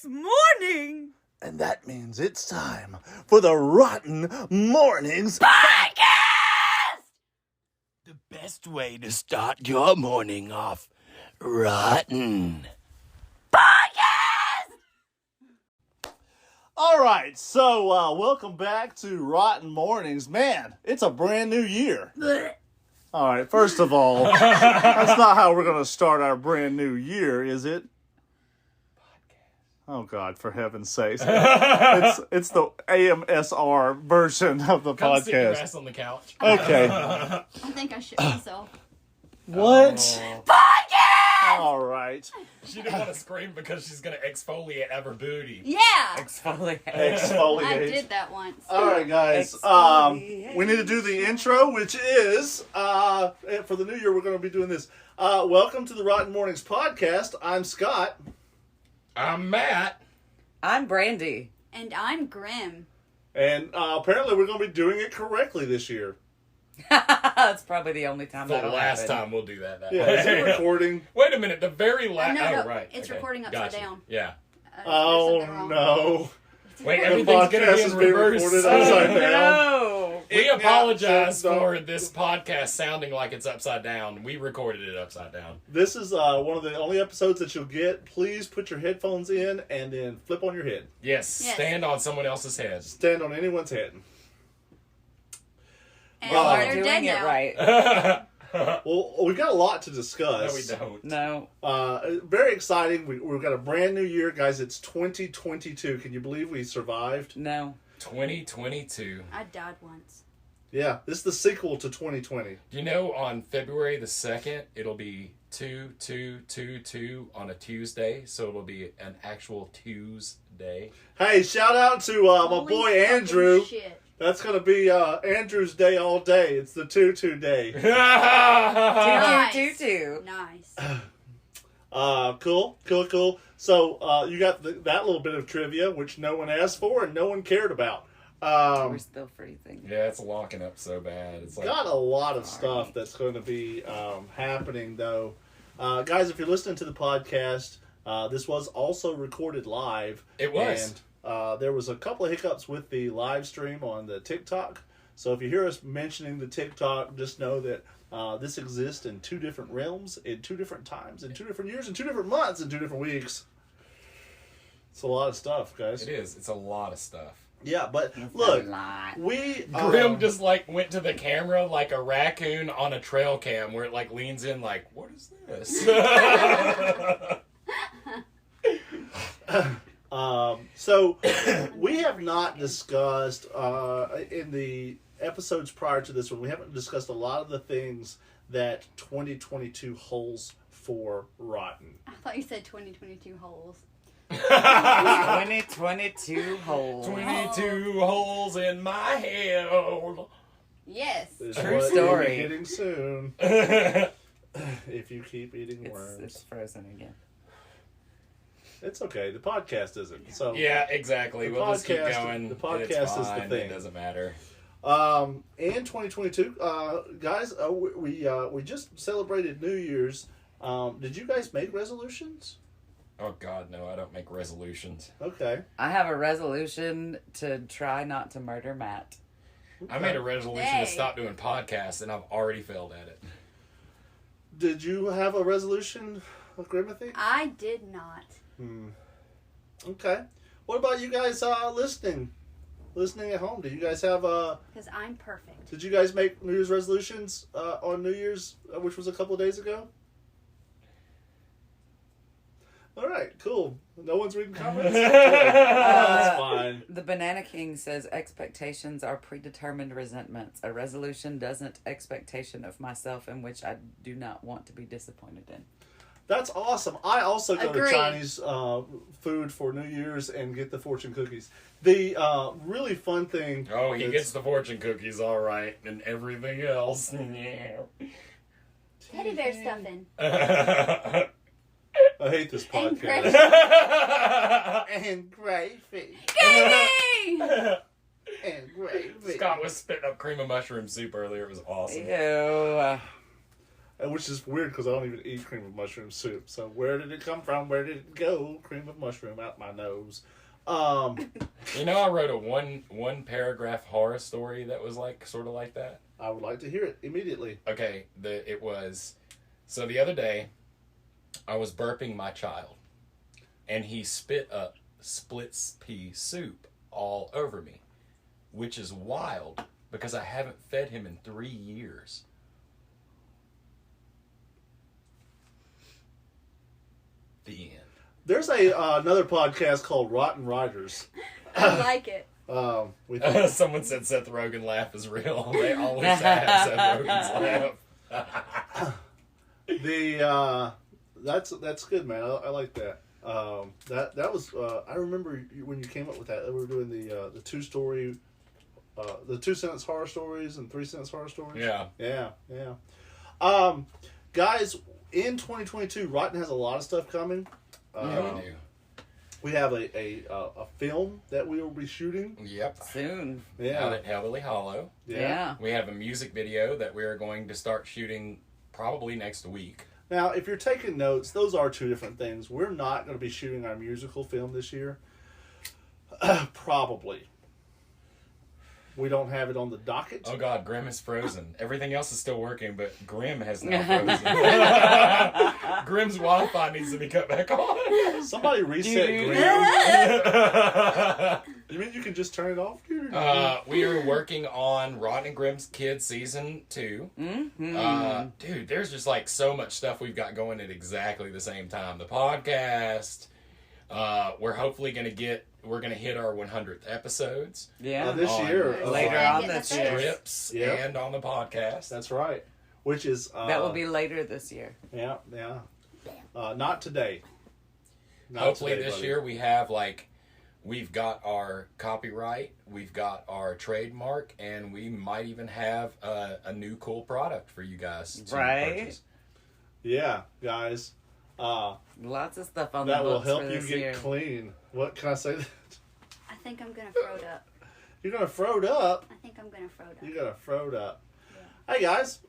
morning. And that means it's time for the Rotten Mournings Podcast! The best way to start your morning off rotten. Podcast! All right, so welcome back to Rotten Mornings. Man, it's a brand new year. All right, first of all, that's not how we're going to start our brand new year, is it? Oh, God, for heaven's sakes. It's the AMSR version of the Come sit your podcast. ass on the couch. Okay. I think I shit myself. What? Podcast! All right. She didn't want to scream because she's going to exfoliate her booty. Yeah! Exfoliate. Exfoliate. I did that once. All right, guys. Exfoliate. We need to do the intro, which is for the new year. We're going to be doing this. Welcome to the Rotten Mornings podcast. I'm Scott, I'm Matt. I'm Brandy. And I'm Grim. and apparently we're going to be doing it correctly this year. That's probably the only time The that'll last happen. time we'll do that. Yeah, is it recording? Wait a minute. The very last. no, right. it's okay. recording upside Gotcha. down. Yeah. There's Oh something wrong. no! Wait, The everything's going to podcast be is in being reverse. recorded upside down. No. We apologize Yeah, for this podcast sounding like it's upside down. We recorded it upside down. This is one of the only episodes that you'll get. Please put your headphones in and then flip on your head. Yes. Yes. Stand on someone else's head. Stand on anyone's head. And Well, Are they're doing dead it now. right. Well, we got a lot to No, discuss. we don't. No. Very exciting. We've got a brand new year, guys. It's 2022. Can you believe we survived? No. 2022. I died once. Yeah, this is the sequel to 2020. You know, on February the 2nd, it'll be 2/2/22 on a Tuesday, so it'll be an actual Tuesday. Hey, shout out to my Holy boy fucking Andrew. Shit. That's going to be Andrew's day all day. It's the 2-2 day. Nice. Two. Nice. Cool. So you got that little bit of trivia, which no one asked for and no one cared about. We're still freezing. Yeah, it's locking up so bad. It's like Got a lot of stuff that's going to be happening, though. Guys, if you're listening to the podcast, this was also recorded live. It was. And there was a couple of hiccups with the live stream on the TikTok. So if you hear us mentioning the TikTok, just know that this exists in two different realms, in two different times, in 2 different years, in 2 different months, in 2 different weeks. It's a lot of stuff, guys. it is. It's a lot of stuff. Yeah, but That's look, a lot. we... Grim just like went to the camera like a raccoon on a trail cam where it like leans in like, what is this? So we have not discussed in the episodes prior to this one. We haven't discussed a lot of the things that 2022 holds for Rotten. I thought you said 2022 holes. 2022 holes. 22 holes in my hell. Yes. Is True what story. you'll be getting soon Yeah, if you keep eating worms. It's frozen again. It's okay. The podcast isn't. So exactly. The We'll just keep podcast- going. the podcast It's is the fine. thing. It doesn't matter. in 2022, guys, we just celebrated New Year's. Did you guys make resolutions? Oh God, no! I don't make resolutions. Okay. I have a resolution to try not to murder Matt. I made a resolution Hey. to stop doing podcasts, and I've already failed at it. Did you have a resolution, Grimothy? I did not. Okay. What about you guys listening at home? Do you guys have Because I'm perfect. Did you guys make New Year's resolutions on New Year's, which was a couple of days ago? All right, cool. No one's reading comments. That's fine. The Banana King says expectations are predetermined resentments. A resolution doesn't expectation of myself in which I do not want to be disappointed in. That's awesome. I also go to Agreed. Chinese food for New Year's and get the fortune cookies. The really fun thing. Oh, he that's- gets the fortune cookies, all right, and everything else. Teddy bear stuffing. I hate this And podcast. gravy. And gravy. Gravy! And gravy. Scott was spitting up cream of mushroom soup earlier. It was awesome. Ew. which is weird because I don't even eat cream of mushroom soup. So where did it come from? Where did it go? Cream of mushroom out my nose. You know, I wrote a one paragraph horror story that was like sort of like that. I would like to hear it immediately. Okay, so the other day, I was burping my child, and he spit up splits pea soup all over me, which is wild because I haven't fed him in 3 years. The end. There's another podcast called Rotten Writers. I like it. We think, Someone said Seth Rogen laugh is real. They always have Seth Rogen's laugh. that's good, man. I like that. That was I remember when you came up with that. We were doing the 2-story, the 2-sentence horror stories and 3-sentence horror stories. Yeah. Guys, in 2022, Rotten has a lot of stuff coming. Yeah, we do. We have a film that we will be shooting. Yep. Soon. Out Yeah. at Heavily Hollow. Yeah. We have a music video that we are going to start shooting probably next week. Now, if you're taking notes, those are two different things. We're not going to be shooting our musical film this year. Probably. We don't have it on the docket. Oh God, Grim is frozen. Everything else is still working, but Grim has now frozen. Grim's Wi-Fi needs to be cut back on. Somebody reset Dude. Grim. You mean you can just turn it off? We are working on Rotten and Grim's Kids Season 2. Mm-hmm. Dude, there's just like so much stuff we've got going at exactly the same time. The podcast. We're hopefully we're going to hit our 100th episodes. Yeah. This On year. Later Yeah, on get this the year. Strips Yep. and on the podcast. That's right. Which is... That will be later this year. Yeah. Not today. Not Hopefully today, this buddy. year we've got our copyright, we've got our trademark, and we might even have a new cool product for you guys to Right. purchase. Yeah, guys. Lots of stuff on the That will books help for you this get year. clean. What can I say? I think I'm gonna throw it up. You're going to throw it up. I think I'm gonna throw it up. You're going to throw it up. Hey, guys.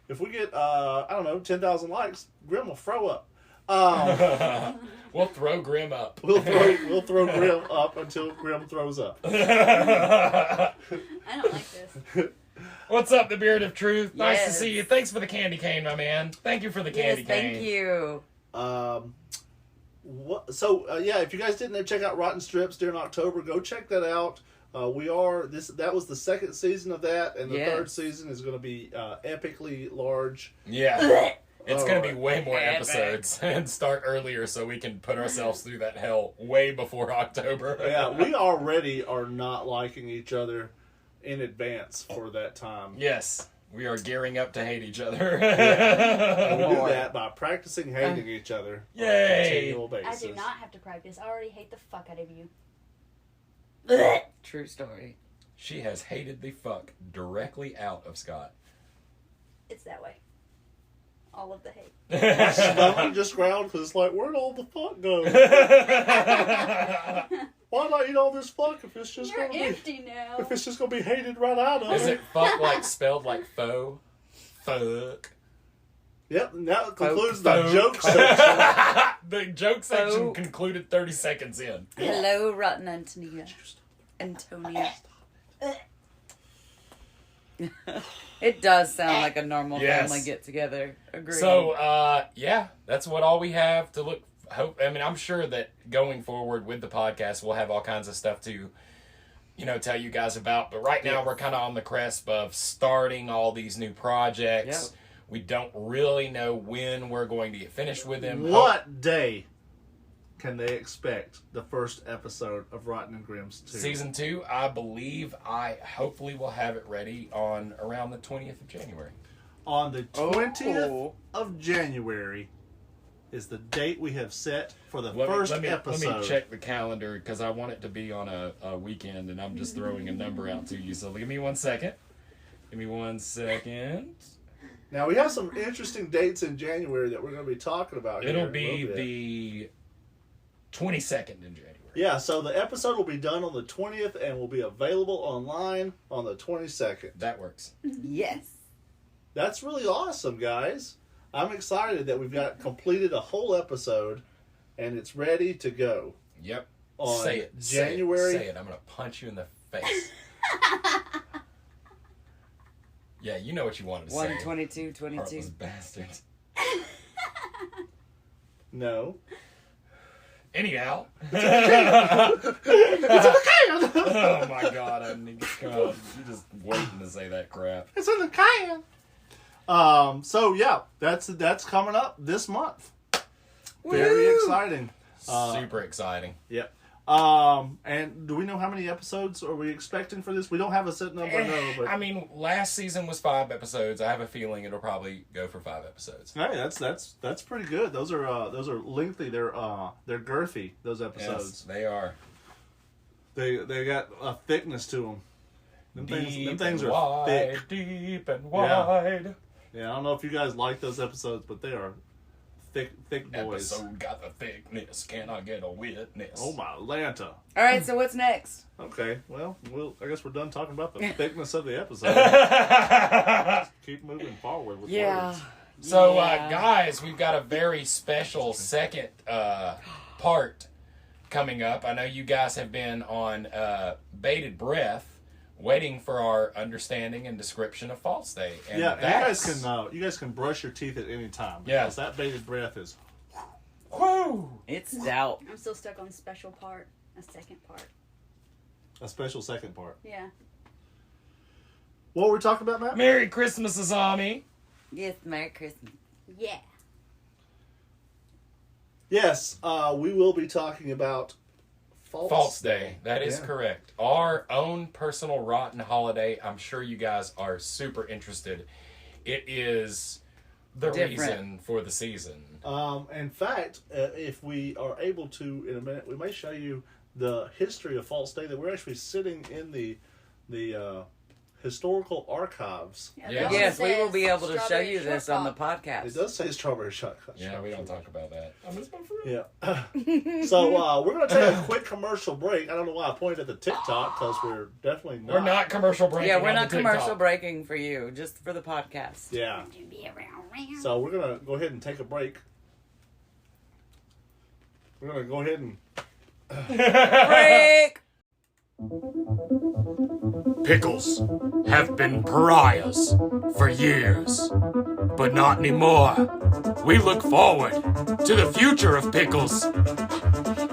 If we get, I don't know, 10,000 likes, Grim will throw up. We'll throw Grim up. We'll throw Grim up until Grim throws up. I don't like this. What's up, the Beard of Truth? Nice to Yes. see you. Thanks for the candy cane, my man. Thank you for the candy Yes, cane. thank you. If you guys didn't check out Rotten Strips during October, go check that out. That was the second season of that, and the Yes. third season is going to be epically large. Yeah. It's going to be Alright. way more Epic. episodes and start earlier so we can put ourselves through that hell way before October. Yeah, we already are not liking each other in advance for that time. Yes. We are gearing up to hate each other. And we do More. that by practicing hating each other on a Yay. continual I basis. do not have to practice. I already hate the fuck out of you. True story. She has hated the fuck directly out of Scott. It's that way. All of the hate. My stomach just growled because it's like, where'd all the fuck go? Why'd I eat all this fuck if it's just You're gonna be empty now. if it's just gonna be hated right out of Is it? it fuck like spelled like faux? Fuck. Yep, and that concludes Folk. the joke section. The joke section Folk. concluded 30 seconds in. Hello, Rotten Antonia. Antonia. It does sound like a normal Yes. family get together. Agreed. So, yeah, that's all we have to look. I'm sure that going forward with the podcast, we'll have all kinds of stuff to, tell you guys about. But right now, we're kind of on the cusp of starting all these new projects. Yep. We don't really know when we're going to get finished with them. What day can they expect the first episode of Rotten and Grimm's 2? Season 2, I believe I hopefully will have it ready on around the 20th of January. On the 20th Oh. of January is the date we have set for the Let first me episode. check the calendar because I want it to be on a weekend and I'm just throwing a number out to you. So give me 1 second. Now, we have some interesting dates in January that we're going to be talking about. It'll here in a be little bit. the 22nd in January. Yeah, so the episode will be done on the 20th and will be available online on the 22nd. That works. Yes. That's really awesome, guys. I'm excited that we've got completed a whole episode, and it's ready to go. Yep. On Say it. January. Say it. I'm going to punch you in the face. Yeah, you know what you wanted to say. 1/22/22. Heartless bastards. No. Anyhow. It's in the can. Oh my God, I need to come. You're just waiting to say that crap. It's in the can. So yeah, that's coming up this month. Very exciting. Super exciting. Yep. And do we know how many episodes are we expecting for this? We don't have a set number, no. But I mean, last season was 5 episodes. I have a feeling it'll probably go for 5 episodes. hey, that's pretty good. Those are lengthy. They're girthy. Those Yes, episodes. they are. They got a thickness to them. Them things and are wide, thick. deep and wide. Yeah, I don't know if you guys like those episodes, but they are thick boys. Episode got the thickness. Can I get a witness? Oh my Lanta. All right, so what's next? Okay, well, I guess we're done talking about the thickness of the episode. Keep moving forward with words. So, guys, we've got a very special second part coming up. I know you guys have been on bated breath, waiting for our understanding and description of False Day. And Yeah, and you guys can brush your teeth at any time. Because that bated breath is... Woo! It's stout. I'm still stuck on special part. A second part. a special second part. Yeah. What were we talking about, Matt? Merry Christmas, Azami. Yes, Merry Christmas. Yeah. Yes, we will be talking about False Day. That is Yeah. correct. Our own personal rotten holiday. I'm sure you guys are super interested. It is the Different. reason for the season. In fact, if we are able to, in a minute, we may show you the history of False Day. That we're actually sitting in the historical archives. Yeah. Yes, we will be able to show Strawberry you this on the shortcake. podcast. It does say strawberry shotgun. Yeah, we don't talk about that. I'm just going for Yeah. So we're going to take a quick commercial break. I don't know why I pointed at the TikTok because we're definitely not. We're not commercial breaking. Yeah, we're on not the TikTok. commercial breaking for you, just for the podcast. Yeah. Be around. So we're going to go ahead and take a break. We're going to go ahead and... Break! Pickles have been pariahs for years, but not anymore. We look forward to the future of pickles.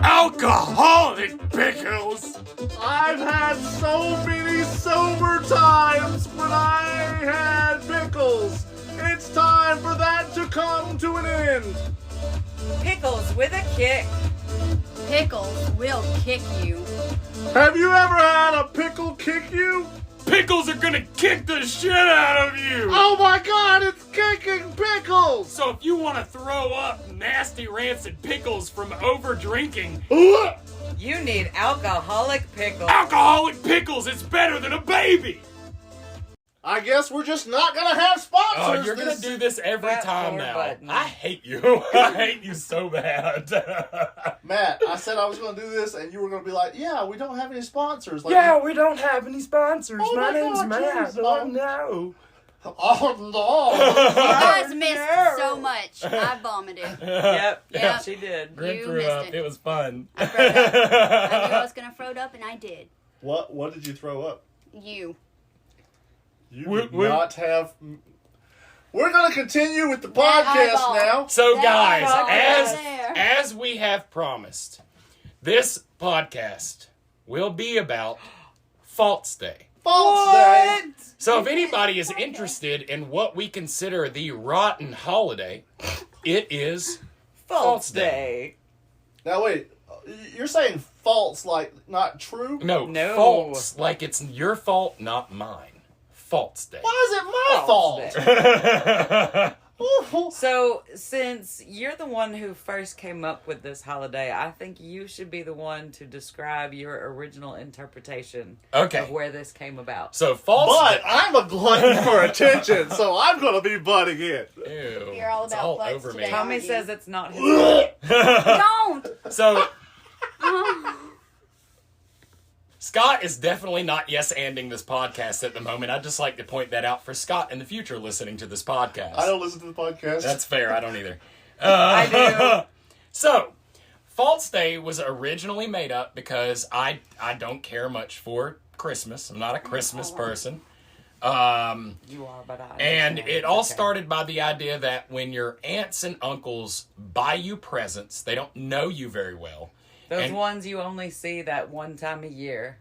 Alcoholic pickles! I've had so many sober times when I had pickles. It's time for that to come to an end. Pickles with a kick. Pickles will kick you. Have you ever had a pickle kick you? Pickles are gonna kick the shit out of you! Oh my god, it's kicking pickles! So if you want to throw up nasty rancid pickles from over drinking, You need alcoholic pickles. alcoholic pickles is better than a baby! I guess we're just not gonna have sponsors. Oh, you're going to do this every That time poor now. button. I hate you. I hate you so bad. Matt, I said I was gonna do this, and you were gonna be like, "Yeah, we don't have any sponsors." Like, Yeah, we don't have any sponsors. Oh My my name's God, Matt. jeez, Oh, Mom. no. Oh You guys missed so much. I vomited. Yep, Yep. she did. Grin You threw missed up. it. It was fun. I froed up. I knew I was gonna throw up, and I did. no! What did you throw up? You. You Whoop, did whoop. not have. We're gonna continue with the That podcast eyeball. now. So, That guys, eyeball as right there. as we have promised, this podcast will be about False Day. False Day. So if anybody is interested in what we consider the rotten holiday, it is False Day. Now wait, you're saying false, like not true? no false, like it's your fault, not mine. False Day. Why is it my False fault? Day. So, since you're the one who first came up with this holiday, I think you should be the one to describe your original interpretation Okay. of where this came about. So false But I'm a glutton for attention, so I'm gonna be butting in. Ew, You're all it's about all butts over today. me. Tommy aren't you? says it's not his fault. Don't. So Scott is definitely not yes-anding this podcast at the moment. I'd just like to point that out for Scott in the future listening to this podcast. I don't listen to the podcast. That's fair. I don't either. I do. So, False Day was originally made up because I don't care much for Christmas. I'm not a Christmas person. You are, but I And understand. it all Okay. started by the idea that when your aunts and uncles buy you presents, they don't know you very well. Those and- ones you only see that one time a year.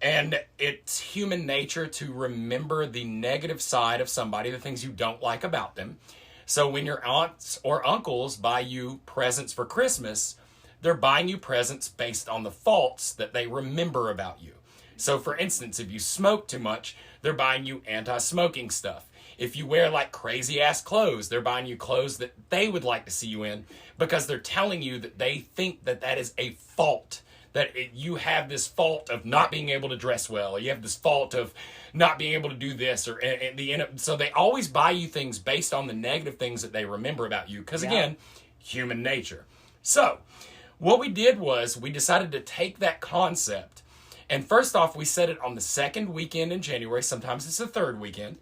And it's human nature to remember the negative side of somebody, the things you don't like about them. So when your aunts or uncles buy you presents for Christmas, they're buying you presents based on the faults that they remember about you. So for instance, if you smoke too much, they're buying you anti-smoking stuff. If you wear like crazy ass clothes, they're buying you clothes that they would like to see you in because they're telling you that they think that that is a fault. You have this fault of not being able to dress well, or you have this fault of not being able to do this, so they always buy you things based on the negative things that they remember about you. Because again, human nature. So what we did was we decided to take that concept, and first off, we set it on the second weekend in January. Sometimes it's the third weekend.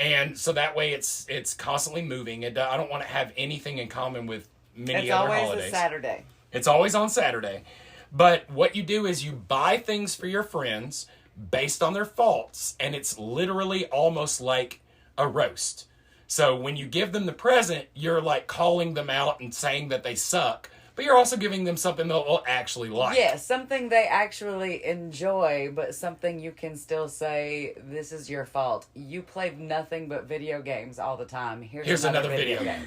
And so that way it's constantly moving. And I don't want to have anything in common with many other holidays. It's always a Saturday. It's always on Saturday. But what you do is you buy things for your friends based on their faults, and it's literally almost like a roast. So when you give them the present, you're like calling them out and saying that they suck, but you're also giving them something they'll actually like. Yes, something they actually enjoy, but something you can still say, this is your fault. You played nothing but video games all the time. Here's another video game.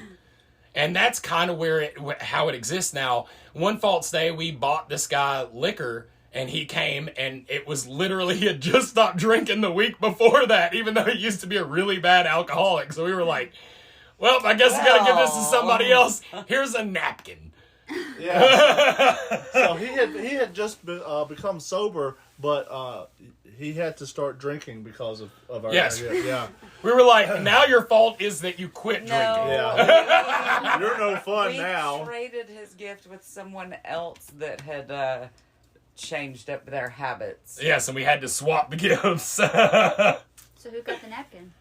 And that's kind of how it exists now. One False Day, we bought this guy liquor, and he came, and it was literally, he had just stopped drinking the week before that, even though he used to be a really bad alcoholic. So we were like, well, I guess we gotta give this to somebody else. Here's a napkin. Yeah. So he had just become sober, but he had to start drinking because of our Yes. Yeah. We were like, now your fault is that you quit No. drinking. Yeah. You're no fun We now. traded his gift with someone else that had changed up their habits. Yes, and we had to swap the gifts. So who got the napkin?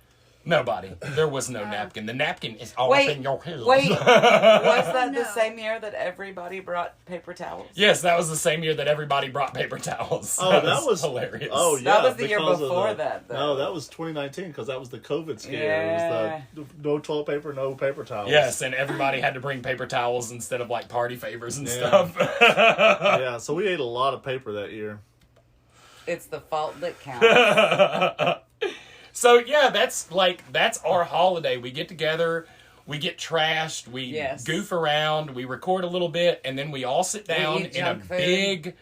Nobody. There was no napkin. The napkin is all up in your head. Wait, was that the No. same year that everybody brought paper towels? Yes, that was the same year that everybody brought paper towels. Oh, that was hilarious. Oh, yeah. That was the year because of before that, though. No, that was 2019 because that was the COVID scare. Yeah. It was the no toilet paper, no paper towels. Yes, and everybody had to bring paper towels instead of like party favors and Yeah. stuff. Yeah, so we ate a lot of paper that year. It's the fault that counts. So yeah, that's our holiday. We get together, we get trashed, we Yes. goof around, we record a little bit, and then we all sit down eat in a junk food. big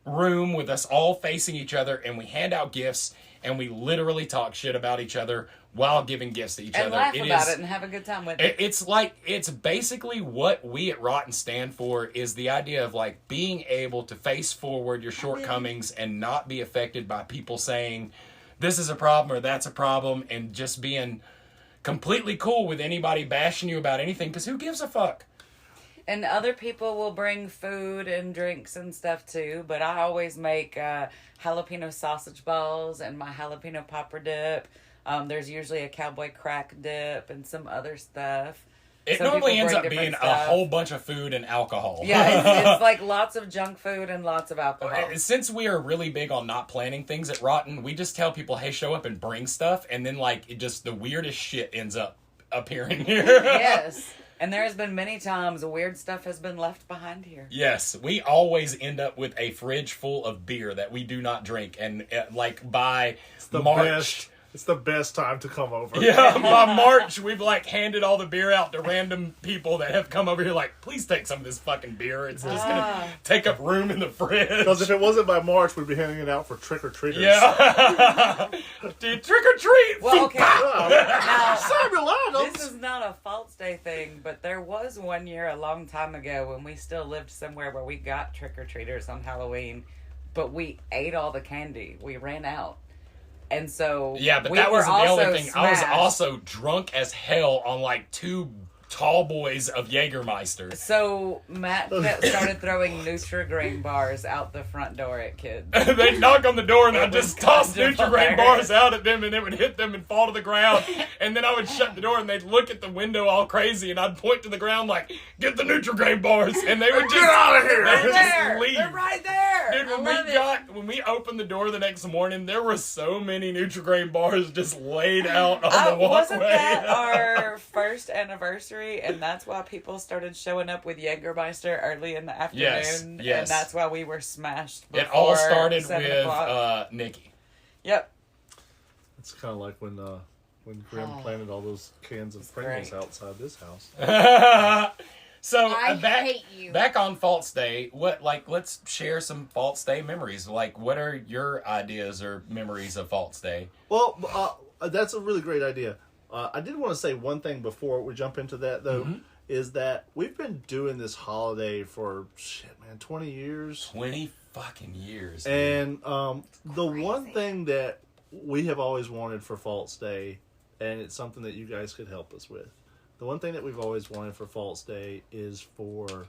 room with us all facing each other, and we hand out gifts, and we literally talk shit about each other while giving gifts to each And other. laugh about it and have a good time with it. It's basically what we at ROTN stand for, is the idea of like being able to face forward your shortcomings and not be affected by people saying this is a problem or that's a problem, and just being completely cool with anybody bashing you about anything, because who gives a fuck? And other people will bring food and drinks and stuff too, but I always make jalapeno sausage balls and my jalapeno popper dip. There's usually a cowboy crack dip and some other stuff. It Some normally people ends bring up different being a stuff. whole bunch of food and alcohol. Yeah, it's like lots of junk food and lots of alcohol. Since we are really big on not planning things at ROTN, we just tell people, hey, show up and bring stuff, and then like it just the weirdest shit ends up appearing here. Yes. And there has been many times weird stuff has been left behind here. Yes, we always end up with a fridge full of beer that we do not drink, and like by The March. best. It's the best time to come over. Yeah, by March, we've like handed all the beer out to random people that have come over here like, please take some of this fucking beer. It's just going to take up room in the fridge. Because if it wasn't by March, we'd be handing it out for trick-or-treaters. Yeah. Dude, trick or treat. Well, okay. Now, Sorry, Lionel. this is not a False Day thing, but there was one year a long time ago when we still lived somewhere where we got trick-or-treaters on Halloween, but we ate all the candy. We ran out. And so Yeah, but we that were wasn't the only also thing. I was smashed. also drunk as hell on like 2 tall boys of Jägermeister. So Matt started throwing Nutri-Grain bars out the front door at kids. They'd knock on the door and I'd just toss kind of Nutri-Grain hilarious. bars out at them and it would hit them and fall to the ground. And then I would shut the door and they'd look at the window all crazy and I'd point to the ground like, get the Nutri-Grain bars. And they would just, Get out of here! they would There! just leave. They're right there! Dude, when we opened the door the next morning, there were so many Nutri-Grain bars just laid out on the walkway. Wasn't that our first anniversary, and that's why people started showing up with Jägermeister early in the afternoon? Yes. And that's why we were smashed before It all started 7 with o'clock. Nikki. Yep. It's kind of like when Grim planted all those cans of Pringles great. outside this house. So I back hate you. back on False Day, let's share some False Day memories. Like, what are your ideas or memories of False Day? Well, that's a really great idea. I did want to say one thing before we jump into that, though, is that we've been doing this holiday for 20 years. 20 fucking years. Dude. And the one thing that we have always wanted for False Day, and it's something that you guys could help us with. The one thing that we've always wanted for False Day is for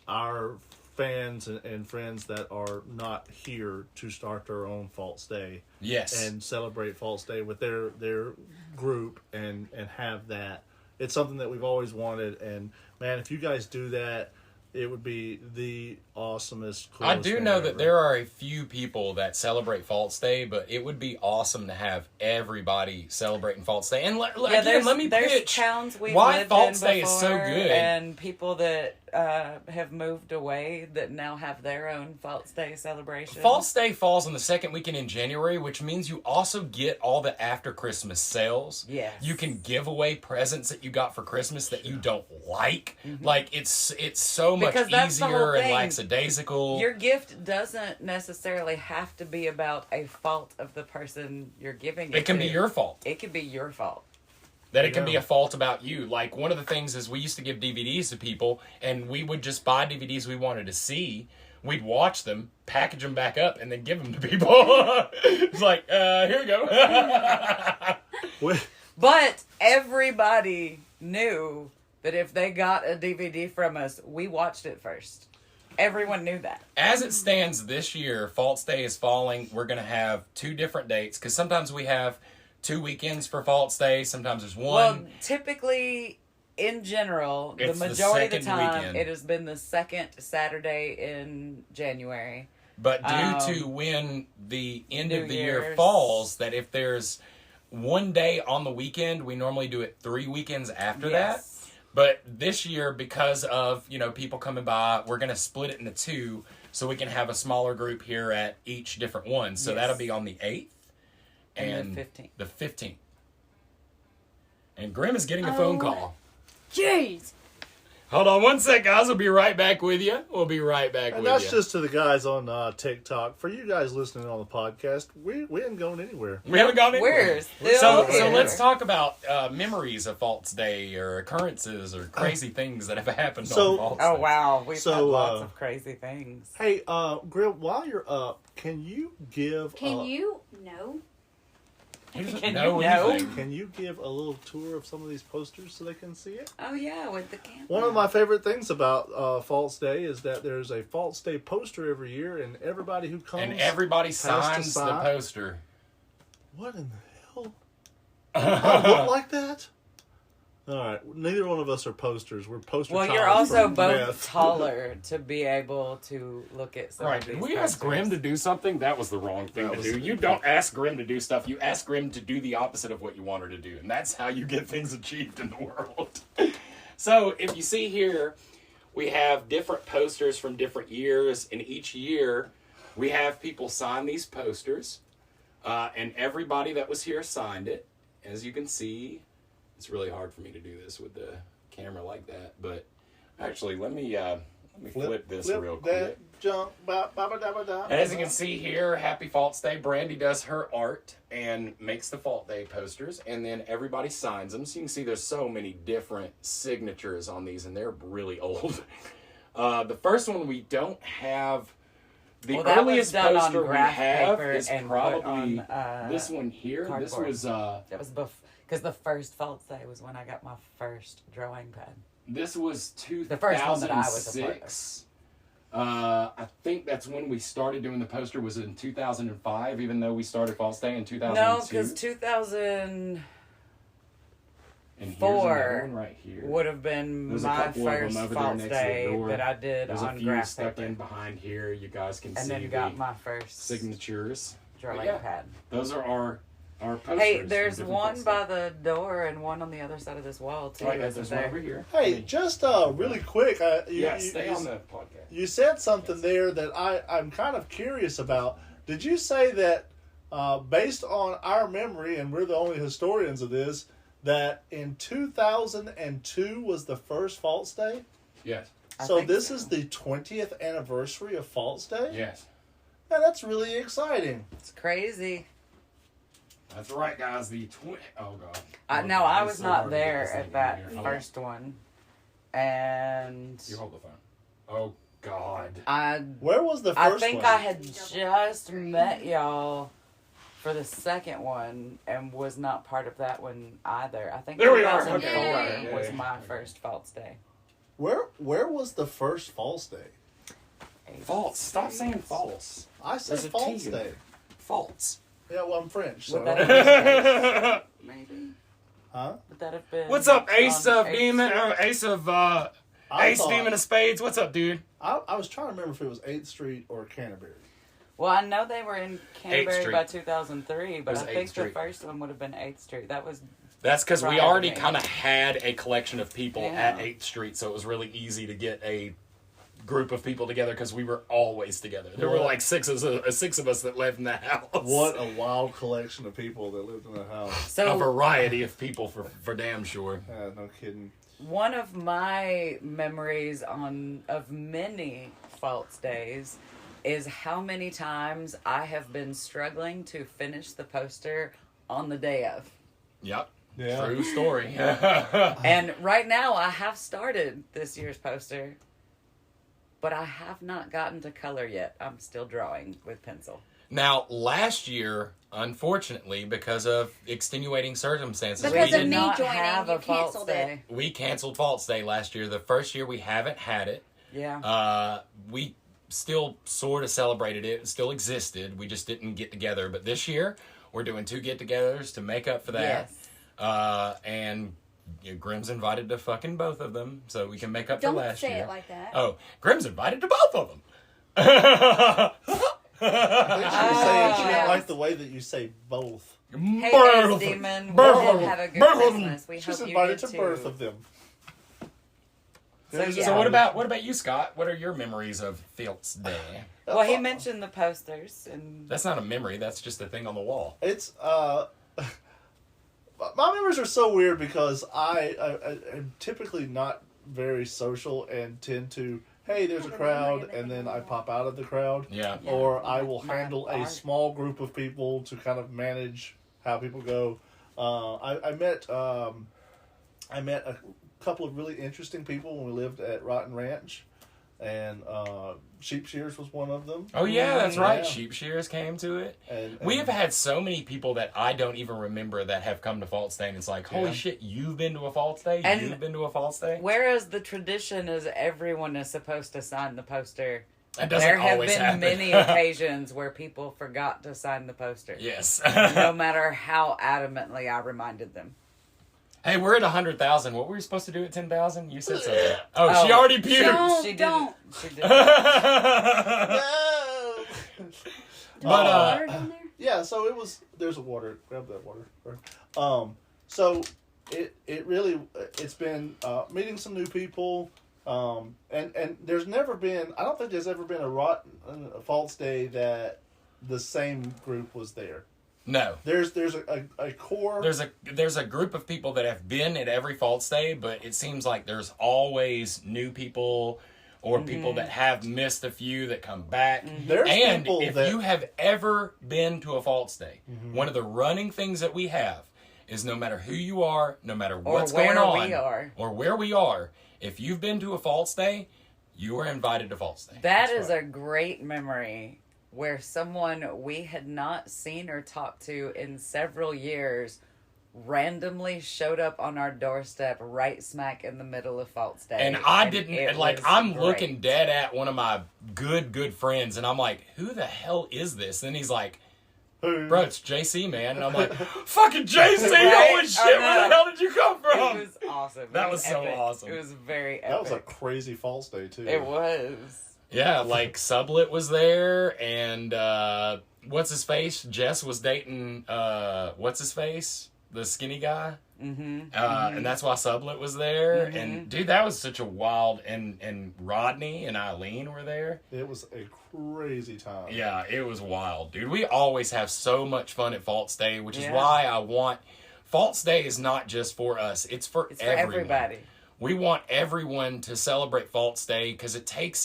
our fans and friends that are not here to start their own False Day. Yes. And celebrate False Day with their group and have that. It's something that we've always wanted, and man, if you guys do that, it would be the awesomest, coolest I do thing know ever. that there are a few people that celebrate False Day, but it would be awesome to have everybody celebrating False Day. And let me there's pitch towns we've why lived False in Day is so before, good. and people that have moved away that now have their own False Day celebration. False Day falls on the second weekend in January, which means you also get all the after Christmas sales. Yes. You can give away presents that you got for Christmas that you don't like. Like, it's so much Because that's the whole easier and thing. lackadaisical. Your gift doesn't necessarily have to be about a fault of the person you're giving it It can to. be your fault. It could be your fault. That it can be a fault about you. Like, one of the things is we used to give DVDs to people, and we would just buy DVDs we wanted to see. We'd watch them, package them back up, and then give them to people. It's like, here you go. But everybody knew that if they got a DVD from us, we watched it first. Everyone knew that. As it stands this year, False Day is falling. We're going to have 2 different dates, because sometimes we have 2 weekends for False Day. Sometimes there's one. Well, typically, in general, It's the the majority of the second time, weekend. it has been the second Saturday in January. But due to when the end New of the year Year's. falls, that if there's one day on the weekend, we normally do it 3 weekends after that. Yes. But this year, because of, people coming by, we're going to split it into 2 so we can have a smaller group here at each different one. So Yes. that'll be on the 8th And the 15th. The 15th. And Grim is getting a phone call. Jeez. Hold on one sec, guys. We'll be right back with you. We'll be right back And with that's you. just to the guys on TikTok. For you guys listening on the podcast, we ain't going anywhere. We haven't gone anywhere. We're still So here. let's talk about memories of False Day or occurrences or crazy things that have happened on False Day. Oh, wow. We've So, had lots of crazy things. Hey, Grill, while you're up, can you give Can you? No. He doesn't Can know you know? anything. Can you give a little tour of some of these posters so they can see it? Oh, yeah, with the camera. One of my favorite things about False Day is that there's a False Day poster every year, and everybody who comes... And everybody to signs the sign. poster. What in the hell? I look like that? All right, neither one of us are posters. We're poster Well, childs you're also from both meth. taller to be able to look at some Right. of Did these we ask posters. Grim to do something? That was the wrong thing That to was- do. You don't ask Grim to do stuff. You ask Grim to do the opposite of what you want her to do. And that's how you get things achieved in the world. So, if you see here, we have different posters from different years. And each year, we have people sign these posters. And everybody that was here signed it. As you can see, it's really hard for me to do this with the camera like that. But actually, let me flip this real quick. That junk, As you can see here, Happy False Day. Brandy does her art and makes the False Day posters, and then everybody signs them. So you can see there's so many different signatures on these, and they're really old. The first one we don't have. The Well, that was earliest done on poster we graph have paper is and put probably on, this one here. This cardboard. was That was Because the first False Day was when I got my first drawing pad. This was 2006. The first one that I was a part of. I think that's when we started doing the poster was in 2005, even though we started False Day in 2002. No, because 2004 and here's another one right here. would have been There's a my couple of them first over there False next to the Day door. that I did There's a on few graph stuck paper. in behind here. You guys can And see then got the my first signatures. drawing Yeah. pad. Those are our posters. Hey, from there's different one False by Day. the door and one on the other side of this wall too. Oh, yeah, isn't there's one there? over here. Hey, just really quick. Stay on the podcast. You said something there that I'm kind of curious about. Did you say that, based on our memory, and we're the only historians of this, that in 2002 was the first False Day? Yes. I So think this so. is the 20th anniversary of False Day? Yes. Yeah, that's really exciting. It's crazy. That's right, guys. The 20. Oh, God. No, Oh, I it's was so not hard to get there this thing at in that here. first one. And You hold the phone. Oh, God. Where was the I first think one? I had just met y'all for the second one and was not part of that one either. I think There we are. 2004 Okay. was Yeah. my first False Day. Where was the first False Day? False. Stop saying false. I said There's a False T in Day. it. False. Yeah, well, I'm French, so. Would that have been maybe? Huh? Would that have been? What's up, Ace on of Demon? Ace of I Ace thought- Demon of Spades. What's up, dude? I was trying to remember if it was 8th Street or Canterbury. Well, I know they were in Canterbury Street. by 2003, but It was I 8th think the Street. first one would have been 8th Street. That was That's because we Right, already okay. kind of had a collection of people Yeah. at 8th Street, so it was really easy to get a group of people together because we were always together. There were like six of us that lived in the house. What a wild collection of people that lived in the house. A so. variety of people for damn sure. No kidding. One of my memories of many False Days is how many times I have been struggling to finish the poster on the day of. Yep. Yeah. True story. And right now I have started this year's poster, but I have not gotten to color yet. I'm still drawing with pencil. Now, last year, unfortunately, because of extenuating circumstances, Because we of did me not joining, have you a False canceled it. Day. we canceled False Day last year. The first year we haven't had it. Yeah. We still sort of celebrated it. It still existed. We just didn't get together. But this year, we're doing 2 get-togethers to make up for that. Yes. And Grim's invited to fucking both of them, so we can make up Don't for last say year. it like that. Oh, Grim's invited to both of them. I think she was saying she Oh. didn't like the way that you say both. Hey, Both. Ace Demon. We Both. did have a good Both. Christmas. We She's hope you invited did to too. both of them. So, yeah. So what about you, Scott? What are your memories of False Day? Well, he mentioned the posters, and That's not a memory. That's just a thing on the wall. It's my memories are so weird because I am typically not very social and tend to, hey, there's a crowd, and then I pop out of the crowd. Yeah. Or I will My handle a art. small group of people to kind of manage how people go. I met a couple of really interesting people when we lived at Rotten Ranch, and Sheep Shears was one of them. Oh yeah, that's right. Yeah. Sheep shears came to it. And We have had so many people that I don't even remember that have come to False Day, and it's like, holy Yeah. shit, you've been to a False Day? And- You've been to a False Day? whereas the tradition is everyone is supposed to sign the poster, That doesn't there have always been happen. many occasions where people forgot to sign the poster. Yes. No matter how adamantly I reminded them. Hey, we're at 100,000. What were we supposed to do at 10,000? You said something. Oh, she Oh, already puked. Don't. She did. Don't. She did. No! But, Water down there? Yeah, so it was. There's a water. Grab that water. So it really it's been meeting some new people. And there's never been. I don't think there's ever been a False Day that the same group was there. No. There's a core. There's a group of people that have been at every False Day, but it seems like there's always new people or people that have missed a few that come back. There's And people if that you have ever been to a False Day, one of the running things that we have is no matter who you are, no matter what's where going on, we are. or where we are, if you've been to a False Day, you are invited to False Day. That That's is right. a great memory where someone we had not seen or talked to in several years randomly showed up on our doorstep right smack in the middle of False Day. And I didn't, it like, was I'm great. looking dead at one of my good friends, and I'm like, who the hell is this? And he's like, bro, it's JC, man. And I'm like, fucking JC, Right? holy shit, I where the know. hell did you come It from? was awesome. That It was so epic. awesome. It was very epic. That was a crazy False Day too. It was. Yeah, like, Sublet was there, and, what's his face? Jess was dating, what's his face? The skinny guy? Mm-hmm. And that's why Sublet was there. Mm-hmm. And dude, that was such a wild. And Rodney and Eileen were there. It was a crazy time. Yeah, it was wild, dude. We always have so much fun at False Day, which is Yeah. why I want False Day is not just for us; it's for It's for everyone. everybody. We want everyone to celebrate False Day because it takes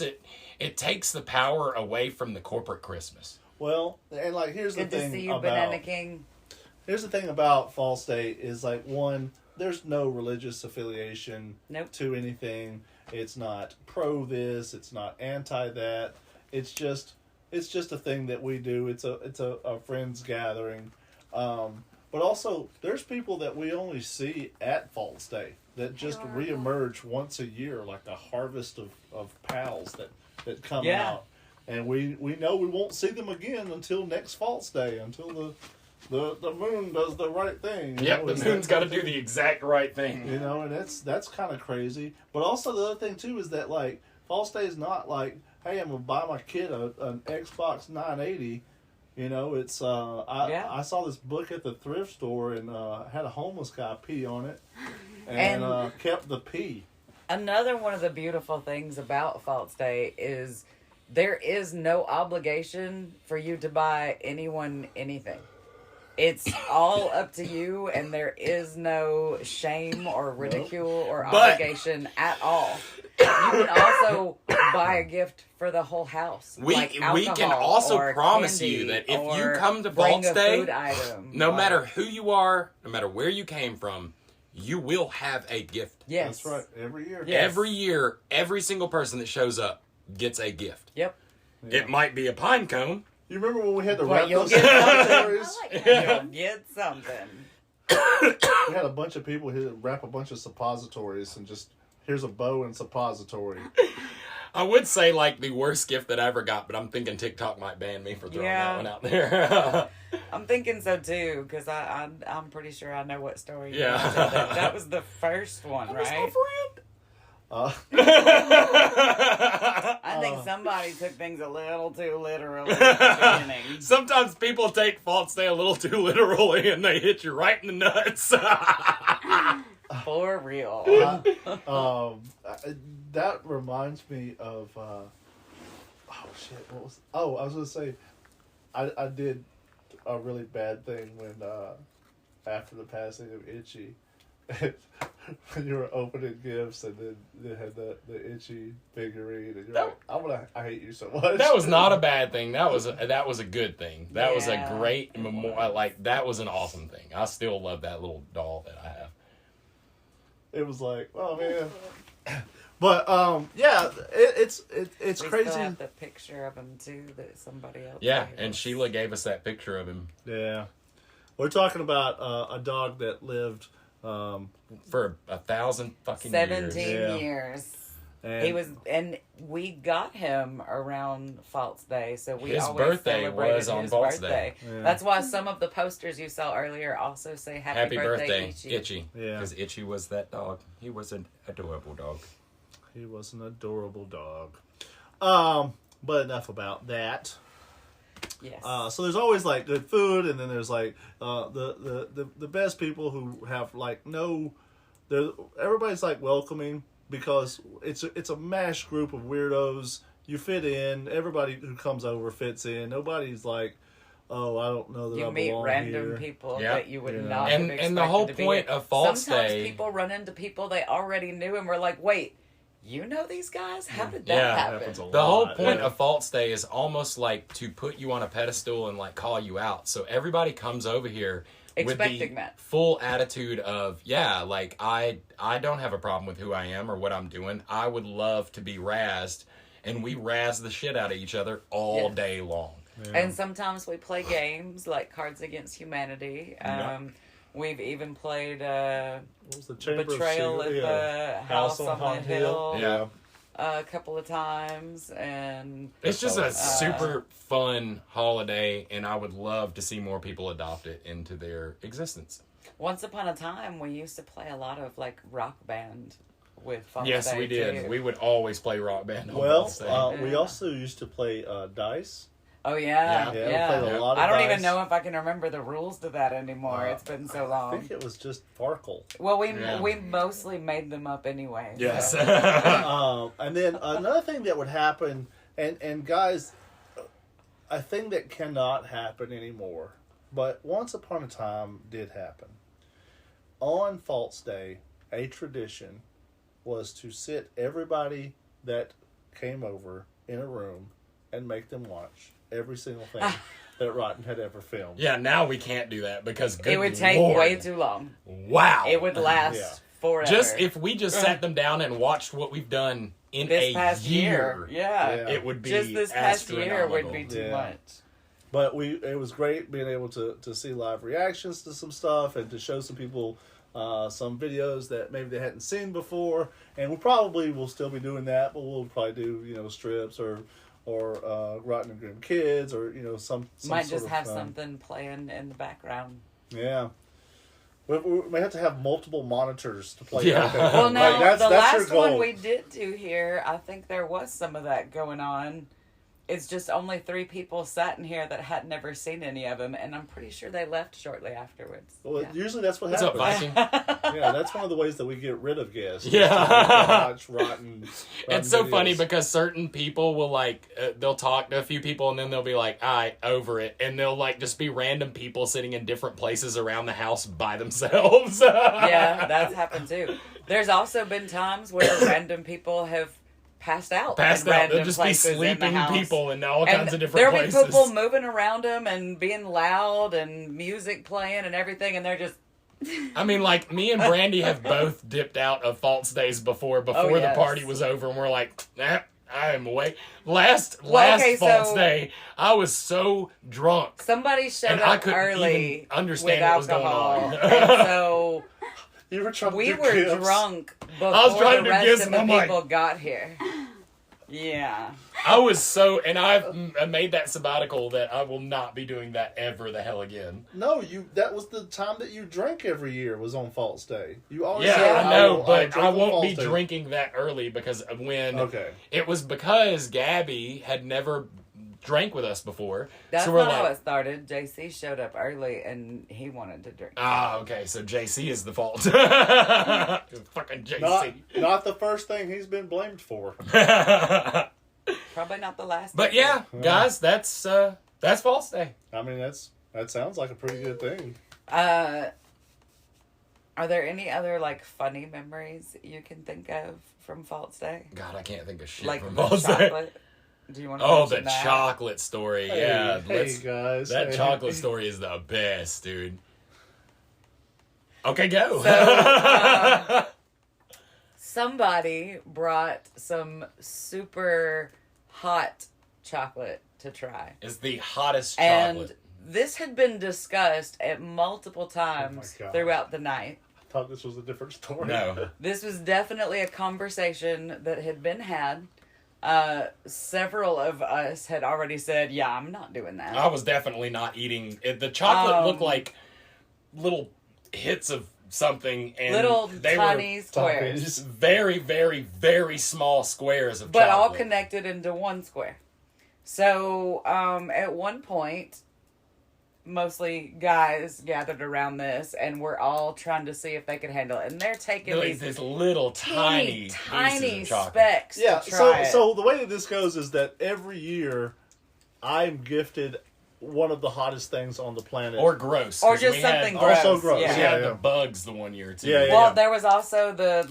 the power away from the corporate Christmas. Well, and like here's Good the to thing see you, about Banana King. here's the thing about False Day is like one, there's no religious affiliation Nope. to anything. It's not pro this. It's not anti that. It's just a thing that we do. It's a friends gathering. But also, there's people that we only see at False Day that just reemerge once a year, like a harvest of pals that come Yeah. out. And we know we won't see them again until next False Day, until the moon does the right thing. Yep, the moon's got to do the exact right thing. You know, and that's kind of crazy. But also the other thing too is that like False Day is not like, hey, I'm gonna buy my kid an Xbox 980. You know, it's I saw this book at the thrift store and had a homeless guy pee on it and kept the pee. Another one of the beautiful things about False Day is there is no obligation for you to buy anyone anything. It's all up to you, and there is no shame or ridicule or obligation at all. You can also buy a gift for the whole house. We like can alcohol also or promise candy, you that if you or come to bring False a Day, food item, no like- matter who you are, no matter where you came from, you will have a gift. Yes. That's right. Every year. Yes. Every year, every single person that shows up gets a gift. Yep. It might be a pine cone. You remember when we had to But wrap you'll those get suppositories? I like that. You'll get something. We had a bunch of people who wrap a bunch of suppositories and just, here's a bow and suppository. I would say, like, the worst gift that I ever got, but I'm thinking TikTok might ban me for throwing Yeah. that one out there. I'm thinking so too, because I'm pretty sure I know what story. you Yeah. told. That was the first one, right? I think somebody took things a little too literally at the beginning. Sometimes people take False Day a little too literally and they hit you right in the nuts. For real. That reminds me of, I was going to say, I did a really bad thing when, after the passing of Itchy, when you were opening gifts and then they had the Itchy figurine and you're like, I hate you so much. That was not a bad thing. That was a good thing. That was a Yeah. great memorial. Like, that was an awesome thing. I still love that little doll that I have. It was like, oh man. But yeah, it's We crazy. still have the picture of him too that somebody else. Yeah, gave and us. Sheila gave us that picture of him Yeah, we're talking about a dog that lived. for 1,000 fucking 17 years. Yeah. years. And And we got him around False Day, so we His always birthday celebrated was on his False birthday. Day. Yeah. That's why some of the posters you saw earlier also say "Happy, Birthday, Itchy." Itchy. Yeah. Because Itchy was that dog. He was an adorable dog. he was an adorable dog. But enough about that. Yes. So there's always like good food, and then there's like the best people who have like everybody's like welcoming because it's a mashed group of weirdos. You fit in. Everybody who comes over fits in. Nobody's like, oh, I don't know that I you meet belong random here. people Yeah. that you would Yeah. not And- have and the expected whole to be point in. of False Sometimes Day- people run into people they already knew and were like, wait, you know these guys? How did that Yeah, happen? happens a lot. The whole point Yeah. of False Day is almost like to put you on a pedestal and like call you out. So everybody comes over here with Expecting the that. full attitude of, yeah, like I don't have a problem with who I am or what I'm doing. I would love to be razzed, and we razz the shit out of each other all Yeah. day long. And sometimes we play games like Cards Against Humanity. Yeah. We've even played What was the Chamber Betrayal of at Secret? the House on the Hill Yeah. a couple of times, and It's just a super fun holiday, and I would love to see more people adopt it into their existence. once upon a time we used to play a lot of like rock band with False Yes, Day we did. too. We would always play Rock Band on Well, False Day. we also used to play dice. Oh yeah, Yeah, yeah. we played a lot of I don't dice. even know if I can remember the rules to that anymore. It's been so I long. think it was just Farkle. Well, Yeah. we mostly made them up anyway. Yes. so. And then another thing that would happen, and guys, a thing that cannot happen anymore, but once upon a time did happen. On False Day, a tradition was to sit everybody that came over in a room and make them watch every single thing that ROTN had ever filmed. Yeah, now we can't do that because good It would take Lord. way too long. Wow. It would last Yeah. forever. Just if we just sat them down and watched what we've done in this a past year, yeah. Yeah. it would be Just this past year would astronomical. be too Yeah. much. But it was great being able to see live reactions to some stuff and to show some people some videos that maybe they hadn't seen before. And we probably will still be doing that, but we'll probably do strips or ROTN and Grim Kids or some Might sort just of, have something playing in the background. Yeah. We may have to have multiple monitors to play. Yeah. everything. Well, no, Like, the that's your last one goal. we did do here, I think there was some of that going on. It's just only 3 people sat in here that had never seen any of them, and I'm pretty sure they left shortly afterwards. Well, Yeah. usually that's what What's up, happens. Viking? Yeah, that's one of the ways that we get rid of guests. Yeah. Watch rotten It's so videos. funny because certain people will they'll talk to a few people and then they'll be like, all right, over it. And they'll just be random people sitting in different places around the house by themselves. Yeah, that's happened too. There's also been times where random people have passed out. Passed in out. random They'll just be places in the sleeping house. people in all And kinds of different there'll places. be people moving around them and being loud and music playing and everything, and they're just I mean, me and Brandy have both dipped out of False Days before yes. the party was over, and we're like, I am awake. Last okay, False so- Day, I was so drunk. somebody showed And I up couldn't early even understand with what was going alcohol, on. and so You were trying to we do were gifts. drunk before was trying to the do rest gifts, of and the I'm like- people got here. Yeah. I was so, and I've made that sabbatical that I will not be doing that ever the hell again. No, that was the time that you drank every year was on False Day. You always Yeah, said, I know, will but drink I on won't be False Day." drinking that early because when Okay. it was because Gabby had never drank with us before. That's so we're not how like, it started. JC showed up early and he wanted to drink. okay, so JC is the fault. Fucking JC. Not the first thing he's been blamed for. Probably not the last. But yeah, guys, that's False Day. I mean, that sounds like a pretty good thing. Are there any other funny memories you can think of from False Day? God, I can't think of shit Like from the False Day. chocolate? Do you want to Oh, the mention that? chocolate story. Yeah, Hey guys. that Hey. chocolate story is the best, dude. Okay, go. So, somebody brought some super hot chocolate to try. It's the hottest And chocolate. this had been discussed at multiple times gosh. throughout the night. I thought this was a different story. No. This was definitely a conversation that had been had. Several of us had already said, yeah, I'm not doing that. I was definitely not eating it. The chocolate looked like little hits of something, and Little they tiny were squares. just very, very, very small squares of But all chocolate. connected into one square. So, at one point, mostly guys gathered around this, and we're all trying to see if they could handle it. And they're taking Like these this little tiny tiny pieces of chocolate. specks Yeah, to try it. so the way that this goes is that every year I'm gifted one of the hottest things on the planet. Or gross. Or 'cause just we had- something Also gross. gross, We Yeah. yeah. had the bugs the one year too. Yeah, yeah. Well, there was also the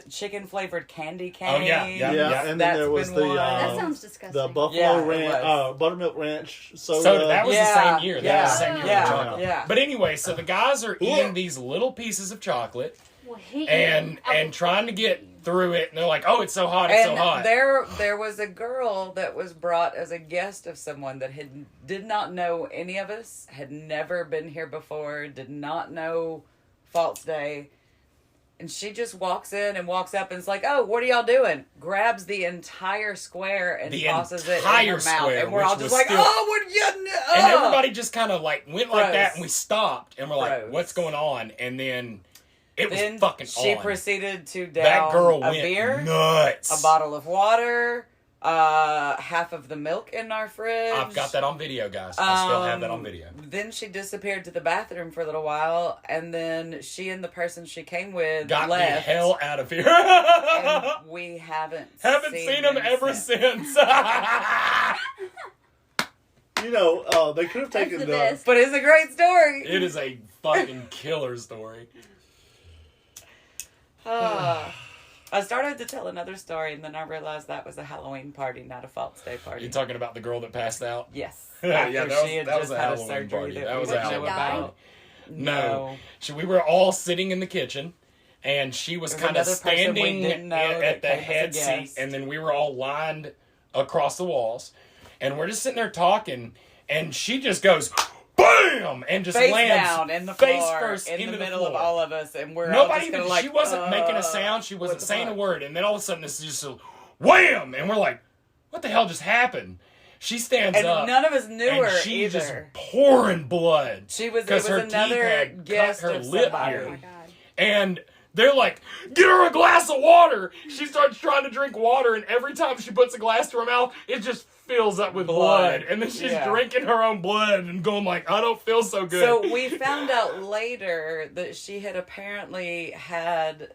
chicken flavored candy cane. Oh, yeah. yeah, and then That's there was been the one. That sounds disgusting. the Buffalo Yeah, it Ranch, was. Buttermilk Ranch soda. So that was Yeah, the same year. That was the same year yeah, with chocolate. yeah. But anyway, so the guys are eating these little pieces of chocolate Well, he and trying to get through it, and they're like, "Oh, it's so hot, it's so hot." There was a girl that was brought as a guest of someone that did not know any of us, had never been here before, did not know False Day. And she just walks in and walks up and is like, "Oh, what are y'all doing?" Grabs the entire square and tosses it in her mouth. Square, and we're all just like, "Oh, what are you?" And everybody just kind of like went like that, and we stopped, and we're like, Gross. "What's going on?" And then it was fucking she on. proceeded to down That girl a went beer, nuts. a bottle of water, half of the milk in our fridge. I've got that on video, guys. I still have that on video. Then she disappeared to the bathroom for a little while, and then she and the person she came with Got left. the hell out of here. And we haven't seen them ever since. You know, they could have taken the best. But it's a great story. It is a fucking killer story. I started to tell another story, and then I realized that was a Halloween party, not a False Day party. You talking about the girl that passed out? Yes. Yeah, After that she had was just a had a Halloween surgery party. that That we was a didn't know Halloween about. party. No. We were all sitting in the kitchen, and she was There's kind of another person we standing didn't know at that the came as a head seat, guest. and then we were all lined across the walls, and we're just sitting there talking, and she just goes, BAM! And just Face lands down in the face floor, first in into the the middle floor. of all of us, and we're all Nobody just even, gonna like, she wasn't making a sound, she wasn't what the saying a fuck? word, and then all of a sudden it's just a wham! And we're like, what the hell just happened? She stands And up. none of us knew and her she's just either. pouring blood. She was, it 'Cause was her teeth another had guest cut her of lip somebody. here. Oh my god. And they're like, get her a glass of water. She starts trying to drink water, and every time she puts a glass to her mouth, it just fills up with blood. And then she's drinking her own blood and going like, I don't feel so good. So we found out later that she had apparently had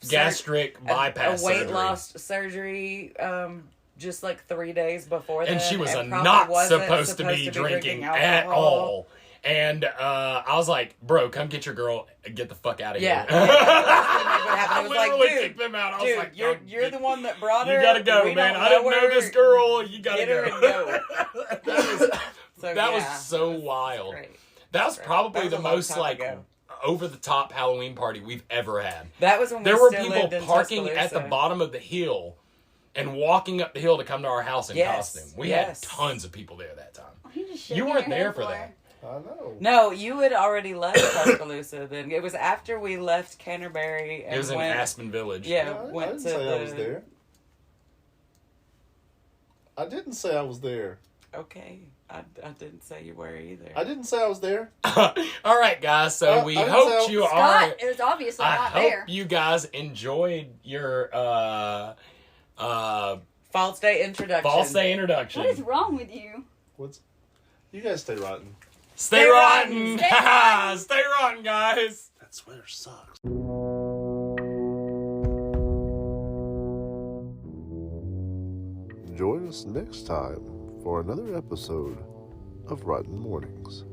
gastric bypass a weight surgery. loss surgery just like 3 days before that. And she was probably not wasn't supposed to be drinking at alcohol. all. And I was like, bro, come get your girl and get the fuck out of Yeah. here. That's what happened. It was like, literally dude, kicked them out. I was dude, like, you're the one that brought her. You gotta go, We man. don't I didn't know her. this girl. You gotta Get her go. and go. That was so wild. Great. That was probably That was the a long most time like ago. over the top Halloween party we've ever had. That was when There we were still people lived in parking at the Tuscaloosa. bottom of the hill and walking up the hill to come to our house in Yes, costume. We yes. had tons of people there that time. You just You shaking weren't your there head for for that. I know. No, you had already left Tuscaloosa then. It was after we left Canterbury and It was in went, Aspen Village. Yeah, I went didn't to say the... I was there. I didn't say I was there. Okay, I didn't say you were either. I didn't say I was there. All right, guys. So we I didn't hope say- you are. Scott is obviously I not hope there. you guys enjoyed your False Day introduction. false day introduction. What is wrong with you? What's? You guys stay rotten. Stay rotten. Stay rotten. Stay rotten, guys. That sweater sucks. Join us next time for another episode of Rotten Mournings.